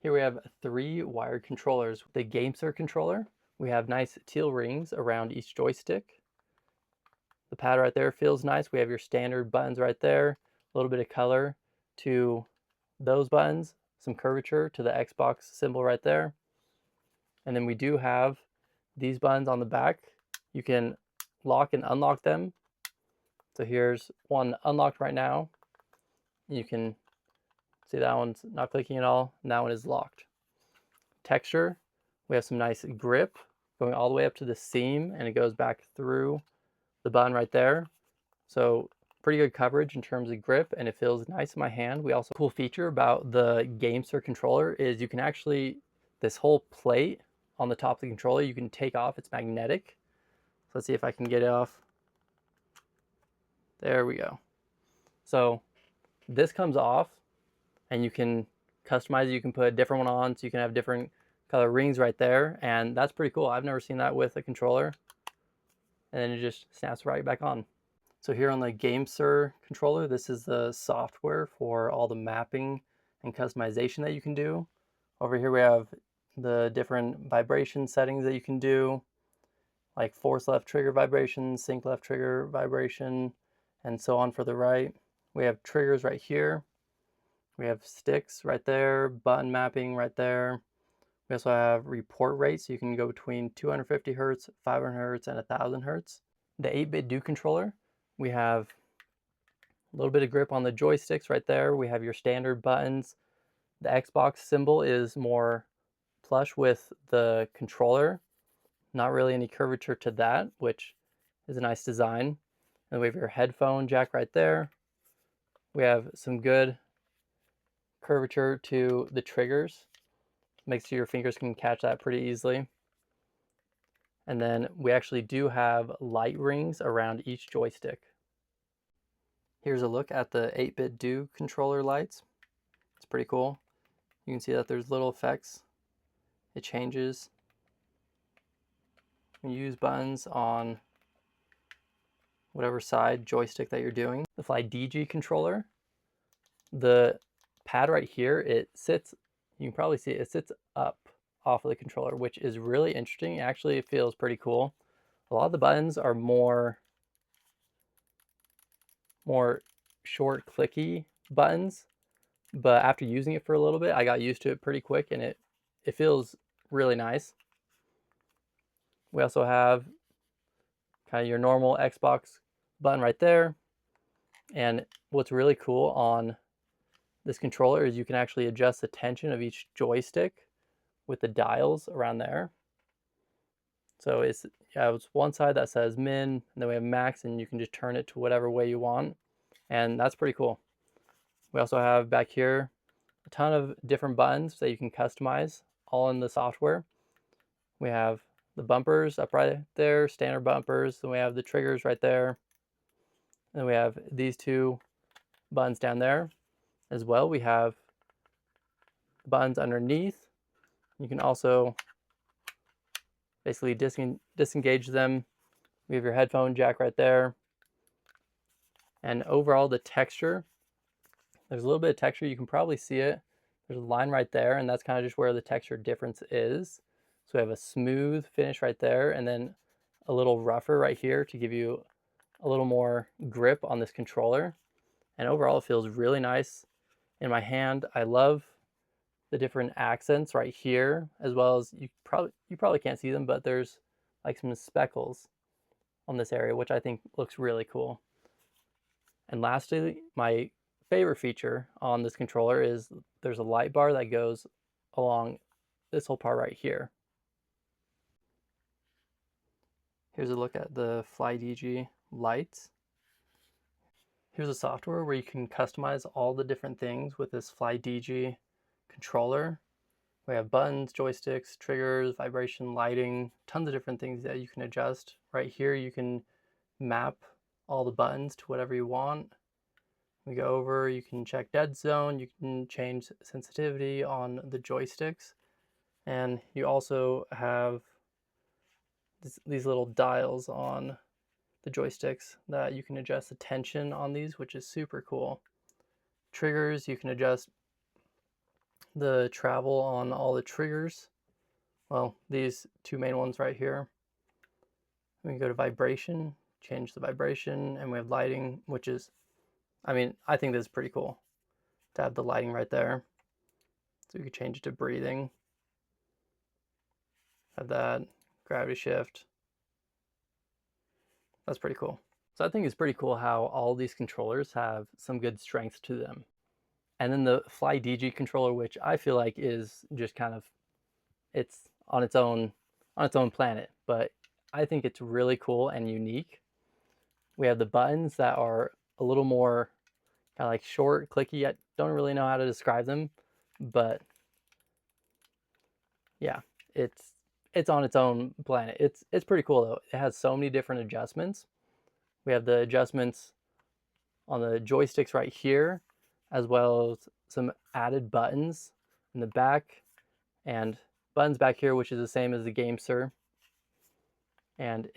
Here we have 3 wired controllers. The GameSir controller, we have nice teal rings around each joystick. The pad right there feels nice. We have your standard buttons right there, a little bit of color to those buttons, some curvature to the Xbox symbol right there. And then we do have these buttons on the back. You can lock and unlock them. So here's one unlocked right now. You can see that one's not clicking at all, and that one is locked. Texture, we have some nice grip going all the way up to the seam, and it goes back through the button right there. So pretty good coverage in terms of grip, and it feels nice in my hand. We also, cool feature about the GameSir controller is you can actually, this whole plate on the top of the controller, you can take off. It's magnetic. So let's see if I can get it off. There we go. So this comes off, and you can customize it. You can put a different one on, so you can have different color rings right there, and that's pretty cool. I've never seen that with a controller. And then it just snaps right back on. So here on the GameSir controller, this is the software for all the mapping and customization that you can do. Over here we have the different vibration settings that you can do, like force left trigger vibration, sync left trigger vibration, and so on for the right. We have triggers right here. We have sticks right there, button mapping right there. We also have report rates, so you can go between 250 Hertz, 500 Hertz, and 1000 Hertz. The 8BitDo controller, we have a little bit of grip on the joysticks right there. We have your standard buttons. The Xbox symbol is more plush with the controller. Not really any curvature to that, which is a nice design. And we have your headphone jack right there. We have some good curvature to the triggers. Makes sure your fingers can catch that pretty easily. And then we actually do have light rings around each joystick. Here's a look at the 8BitDo controller lights. It's pretty cool. You can see that there's little effects. It changes. You use buttons on whatever side joystick that you're doing. The Flydigi controller, the pad right here, it sits, you can probably see it sits up off of the controller, which is really interesting. Actually, it feels pretty cool. A lot of the buttons are more short clicky buttons, but after using it for a little bit, I got used to it pretty quick, and it feels really nice. We also have kind of your normal Xbox button right there. And what's really cool on this controller is you can actually adjust the tension of each joystick with the dials around there. So it's one side that says min, and then we have max, and you can just turn it to whatever way you want. And that's pretty cool. We also have back here a ton of different buttons that you can customize all in the software. We have the bumpers up right there, standard bumpers. Then we have the triggers right there. And then we have these two buttons down there as well. We have buttons underneath. You can also basically disengage them. We have your headphone jack right there. And overall, the texture, there's a little bit of texture. You can probably see it. There's a line right there, and that's kind of just where the texture difference is. So we have a smooth finish right there, and then a little rougher right here to give you a little more grip on this controller. And overall, it feels really nice in my hand. I love the different accents right here, as well as you probably can't see them, but there's like some speckles on this area, which I think looks really cool. And lastly, my favorite feature on this controller is there's a light bar that goes along this whole part right here. Here's a look at the Flydigi lights. Here's a software where you can customize all the different things with this Flydigi controller. We have buttons, joysticks, triggers, vibration, lighting, tons of different things that you can adjust. Right here you can map all the buttons to whatever you want. We go over, you can check dead zone, you can change sensitivity on the joysticks, and you also have these little dials on the joysticks that you can adjust the tension on these, which is super cool. Triggers, you can adjust the travel on all the triggers. Well, these two main ones right here. We can go to vibration, change the vibration, and we have lighting, which is, I mean, I think this is pretty cool to have the lighting right there. So we could change it to breathing. Have that, gravity shift. That's pretty cool. So I think it's pretty cool how all these controllers have some good strengths to them. And then the Flydigi controller, which I feel like is just kind of, it's on its own planet, but I think it's really cool and unique. We have the buttons that are a little more kind of like short, clicky. I don't really know how to describe them, but yeah, it's on its own planet. It's pretty cool though. It has so many different adjustments. We have the adjustments on the joysticks right here, as well as some added buttons in the back and buttons back here, which is the same as the GameSir. And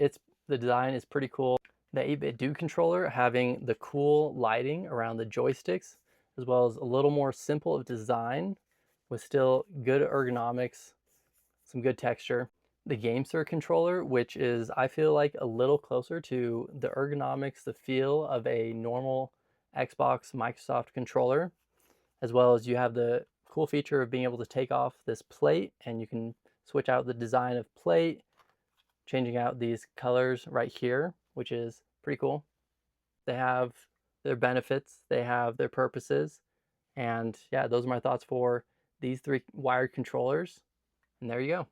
the design is pretty cool. The 8BitDo controller having the cool lighting around the joysticks, as well as a little more simple of design with still good ergonomics, some good texture. The GameSir controller, which is, I feel like, a little closer to the ergonomics, the feel of a normal Xbox Microsoft controller, as well as you have the cool feature of being able to take off this plate and you can switch out the design of plate, changing out these colors right here, which is pretty cool. They have their benefits, they have their purposes, and yeah, those are my thoughts for these three wired controllers. And there you go.